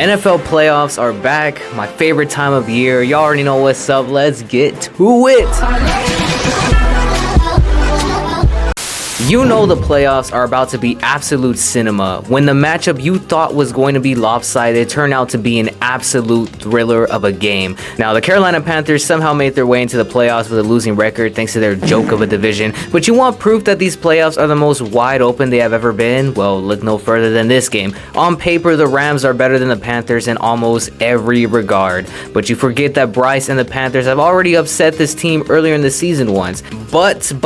NFL playoffs are back, my favorite time of year. Y'all already know what's up. Let's get to it. You know the playoffs are about to be absolute cinema when the matchup you thought was going to be lopsided turned out to be an absolute thriller of a game. Now, the Carolina Panthers somehow made their way into the playoffs with a losing record thanks to their joke of a division. But you want proof that these playoffs are the most wide open they have ever been? Well, look no further than this game. On paper, the Rams are better than the Panthers in almost every regard. But you forget that Bryce and the Panthers have already upset this team earlier in the season once. But, in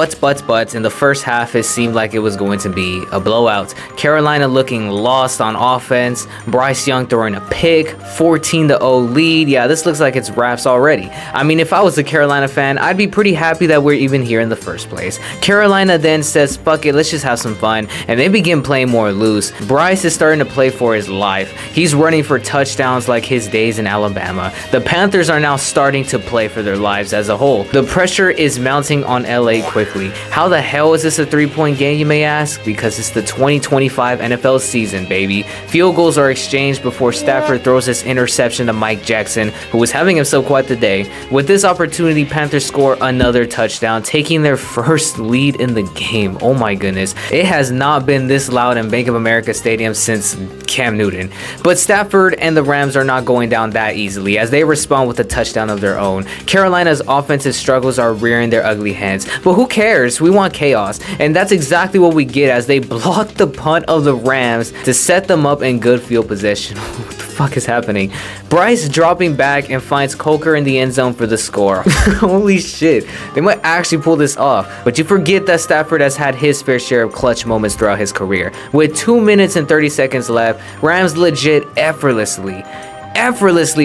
the first half, it seemed like it was going to be a blowout. Carolina looking lost on offense, Bryce Young throwing a pick, 14-0 lead. Yeah, this looks like it's wraps already. I mean, if I was a Carolina fan, I'd be pretty happy that we're even here in the first place. Carolina then says, fuck it, let's just have some fun, and they begin playing more loose. Bryce is starting to play for his life. He's running for touchdowns like his days in Alabama. The Panthers are now starting to play for their lives as a whole. The pressure is mounting on LA quickly. How the hell is this a 3-point game, you may ask? Because it's the 2025 NFL season, baby. Field goals are exchanged before Stafford throws this interception to Mike Jackson, who was having himself quite the day. With this opportunity, Panthers score another touchdown, taking their first lead in the game. Oh my goodness. It has not been this loud in Bank of America Stadium since Cam Newton. But Stafford and the Rams are not going down that easily as they respond with a touchdown of their own. Carolina's offensive struggles are rearing their ugly heads. But who cares? We want chaos. And that's exactly what we get as they block the punt of the Rams to set them up in good field possession. What the fuck is happening? Bryce dropping back and finds Coker in the end zone for the score. Holy shit, they might actually pull this off. But you forget that Stafford has had his fair share of clutch moments throughout his career. With 2 minutes and 30 seconds left, Rams legit effortlessly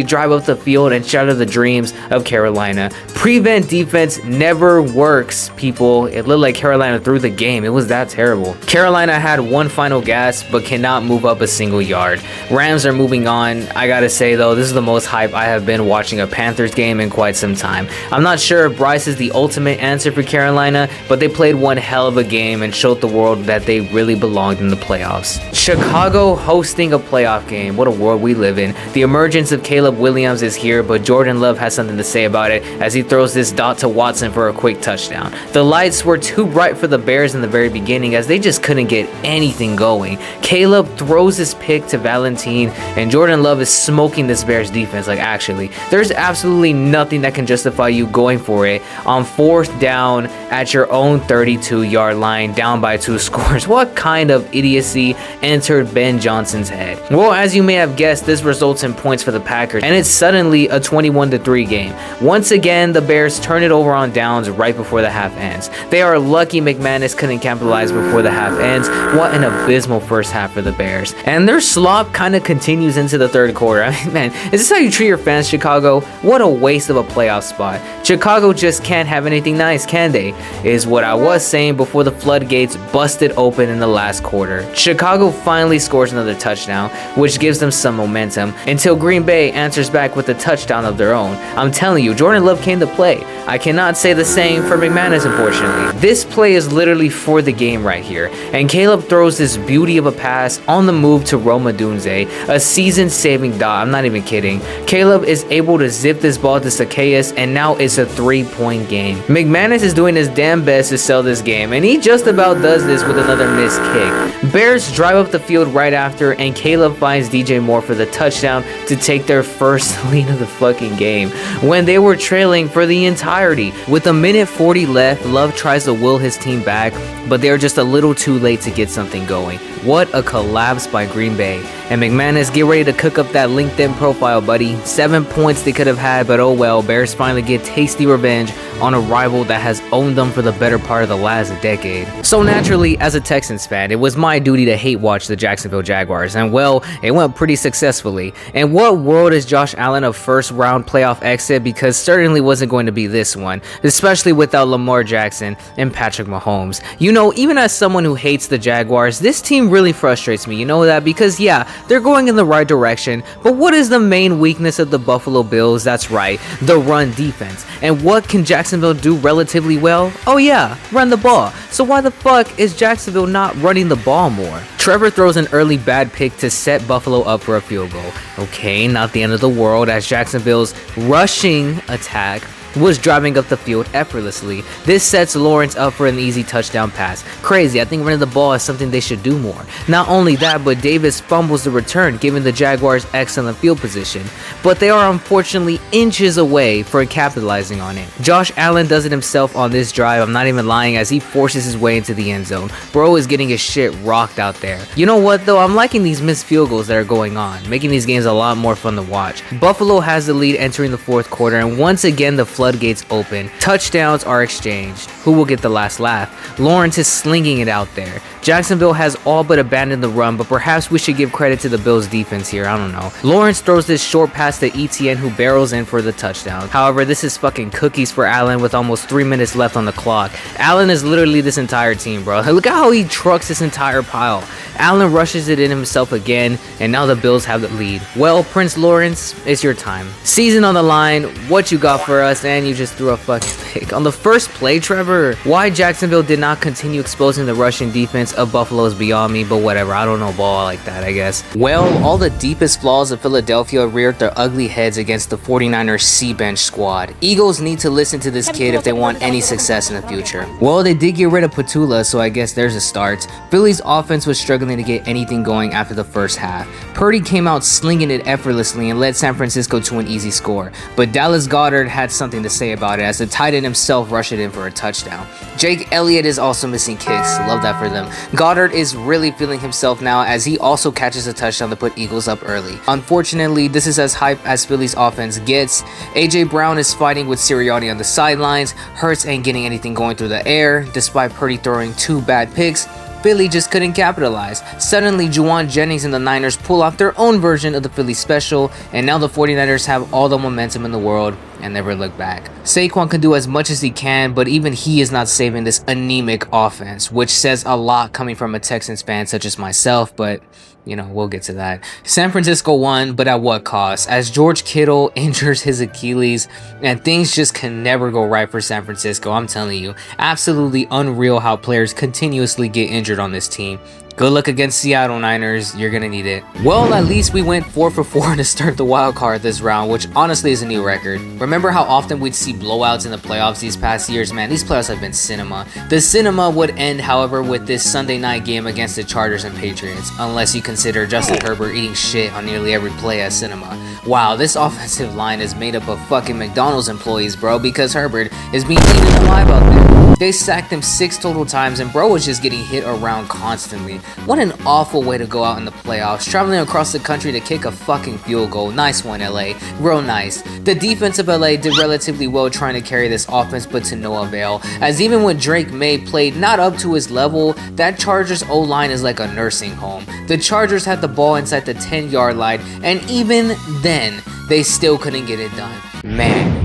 drive up the field and shatter the dreams of Carolina. Prevent defense never works, people. It looked like Carolina threw the game. It was that terrible. Carolina had one final gasp but cannot move up a single yard. Rams are moving on. I gotta say though, this is the most hype I have been watching a Panthers game in quite some time. I'm not sure if Bryce is the ultimate answer for Carolina, but they played one hell of a game and showed the world that they really belonged in the playoffs. Chicago hosting a playoff game. What a world we live in. The emergence of Caleb Williams is here, but Jordan Love has something to say about it as he throws this dot to Watson for a quick touchdown. The lights were too bright for the Bears in the very beginning as they just couldn't get anything going. Caleb throws his pick to Valentine, and Jordan Love is smoking this Bears defense. Like, actually, there's absolutely nothing that can justify you going for it on 4th down at your own 32-yard line, down by 2 scores. What kind of idiocy entered Ben Johnson's head? Well, as you may have guessed, this results in points for the Packers, and it's suddenly a 21-3 game. Once again, the Bears turn it over on downs right before the half ends. They are lucky McManus couldn't capitalize before the half ends. What an abysmal first half for the Bears. And their slop kind of continues into the third quarter. I mean, man, is this how you treat your fans, Chicago? What a waste of a playoff spot. Chicago just can't have anything nice, can they? Is what I was saying before the floodgates busted open in the last quarter. Chicago finally scores another touchdown, which gives them some momentum until Green Bay answers back with a touchdown of their own. I'm telling you, Jordan Love came to play. I cannot say the same for McManus, unfortunately. This play is literally for the game right here, and Caleb throws this beauty of a pass on the move to Rome Odunze, a season-saving dot. I'm not even kidding. Caleb is able to zip this ball to Zacchaeus, and now it's a 3-point game. McManus is doing his damn best to sell this game, and he just about does this with another missed kick. Bears drive up the field right after, and Caleb finds DJ Moore for the touchdown to take their first lead of the fucking game when they were trailing for the entirety. With a minute 40 left, Love tries to will his team back, but they're just a little too late to get something going. What a collapse by Green Bay. And McManus, get ready to cook up that LinkedIn profile, buddy. 7 points they could have had, but oh well. Bears finally get tasty revenge on a rival that has owned them for the better part of the last decade. So naturally, as a Texans fan, it was my duty to hate watch the Jacksonville Jaguars, and well, it went pretty successfully. In what world is Josh Allen a first round playoff exit? Because certainly wasn't going to be this one, especially without Lamar Jackson and Patrick Mahomes. You know, even as someone who hates the Jaguars, this team really frustrates me, you know that? Because yeah, they're going in the right direction, but what is the main weakness of the Buffalo Bills? That's right, the run defense. And what can Jacksonville do relatively well? Oh yeah, run the ball. So why the fuck is Jacksonville not running the ball more? Trevor throws an early bad pick to set Buffalo up for a field goal. Okay, not the end of the world, as Jacksonville's rushing attack was driving up the field effortlessly. This sets Lawrence up for an easy touchdown pass. Crazy, I think running the ball is something they should do more. Not only that, but Davis fumbles the return, giving the Jaguars excellent field position. But they are unfortunately inches away from capitalizing on it. Josh Allen does it himself on this drive, I'm not even lying, as he forces his way into the end zone. Bro is getting his shit rocked out there. You know what though, I'm liking these missed field goals that are going on, making these games a lot more fun to watch. Buffalo has the lead entering the fourth quarter, and once again the floodgates open. Touchdowns are exchanged. Who will get the last laugh? Lawrence is slinging it out there. Jacksonville has all but abandoned the run, but perhaps we should give credit to the Bills defense here, I don't know. Lawrence throws this short pass to ETN, who barrels in for the touchdown. However, this is fucking cookies for Allen with almost 3 minutes left on the clock. Allen is literally this entire team, bro. Look at how he trucks this entire pile. Allen rushes it in himself again, and now the Bills have the lead. Well, Prince Lawrence, it's your time. Season on the line, what you got for us? And you just threw a fucking pick. On the first play, Trevor, why Jacksonville did not continue exposing the rushing defense of Buffalo is beyond me, but whatever, I don't know ball like that, I guess. Well, all the deepest flaws of Philadelphia reared their ugly heads against the 49ers C-bench squad. Eagles need to listen to this kid if they want any success in the future. Well, they did get rid of Patula, so I guess there's a start. Philly's offense was struggling to get anything going after the first half. Purdy came out slinging it effortlessly and led San Francisco to an easy score, but Dallas Goedert had something to say about it as the tight end himself rushed it in for a touchdown. Jake Elliott is also missing kicks, love that for them. Goedert is really feeling himself now as he also catches a touchdown to put Eagles up early. Unfortunately, this is as hype as Philly's offense gets. AJ Brown is fighting with Sirianni on the sidelines. Hurts ain't getting anything going through the air, despite Purdy throwing 2 bad picks. Philly just couldn't capitalize. Suddenly, Juwan Jennings and the Niners pull off their own version of the Philly special, and now the 49ers have all the momentum in the world and never look back. Saquon can do as much as he can, but even he is not saving this anemic offense, which says a lot coming from a Texans fan such as myself, but you know, we'll get to that. San Francisco won, but at what cost? As George Kittle injures his Achilles, and things just can never go right for San Francisco. I'm telling you, absolutely unreal how players continuously get injured on this team. Good luck against Seattle Niners, you're gonna need it. Well, at least we went 4 for 4 to start the wild card this round, which honestly is a new record. Remember how often we'd see blowouts in the playoffs these past years? Man, these playoffs have been cinema. The cinema would end, however, with this Sunday night game against the Chargers and Patriots, unless you consider Justin Herbert eating shit on nearly every play at cinema. Wow, this offensive line is made up of fucking McDonald's employees, bro, because Herbert is being eaten alive out there. They sacked him 6 total times, and bro was just getting hit around constantly. What an awful way to go out in the playoffs, traveling across the country to kick a fucking field goal. Nice one, LA. Real nice. The defense of LA did relatively well trying to carry this offense, but to no avail, as even when Drake May played not up to his level, that Chargers O-line is like a nursing home. The Chargers had the ball inside the 10-yard line, and even then, they still couldn't get it done. Man.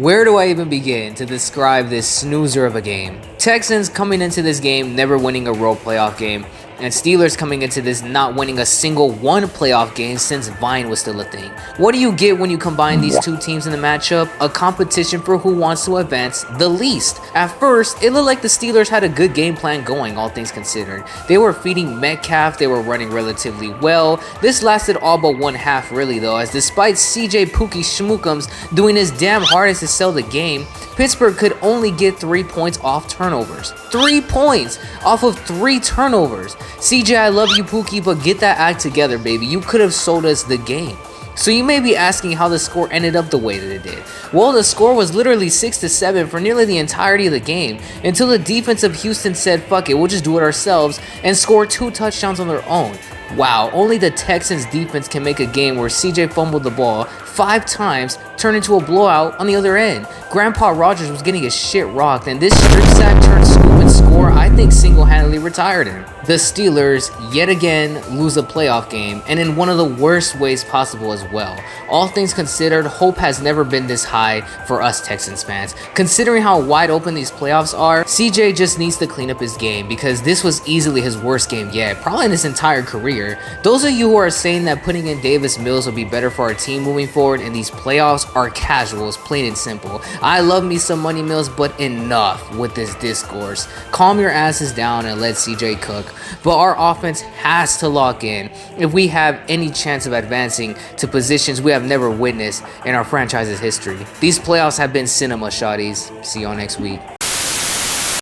Where do I even begin to describe this snoozer of a game? Texans coming into this game never winning a road playoff game, and Steelers coming into this not winning a single one playoff game since Vine was still a thing. What do you get when you combine these two teams in the matchup? A competition for who wants to advance the least. At first, it looked like the Steelers had a good game plan going, all things considered. They were feeding Metcalf, they were running relatively well. This lasted all but one half really though, as despite CJ Pookie Schmookums doing his damn hardest to sell the game, Pittsburgh could only get 3 points off turnovers. 3 points off of 3 turnovers. CJ, I love you, Pookie, but get that act together, baby. You could have sold us the game. So you may be asking how the score ended up the way that it did. Well, the score was literally 6-7 for nearly the entirety of the game, until the defense of Houston said, fuck it, we'll just do it ourselves, and score 2 touchdowns on their own. Wow, only the Texans defense can make a game where CJ fumbled the ball 5 times, turn into a blowout on the other end. Grandpa Rogers was getting his shit rocked, and this strip sack turned scoop and score I think single-handedly retired him. The Steelers yet again lose a playoff game, and in one of the worst ways possible as well. All things considered, hope has never been this high for us Texans fans. Considering how wide open these playoffs are, CJ just needs to clean up his game because this was easily his worst game yet, probably in his entire career. Those of you who are saying that putting in Davis Mills will be better for our team moving forward in these playoffs are casuals, plain and simple. I love me some Money Mills, but enough with this discourse. Calm your asses down and let CJ cook. But our offense has to lock in if we have any chance of advancing to positions we have never witnessed in our franchise's history. These playoffs have been cinema, shawties. See y'all next week.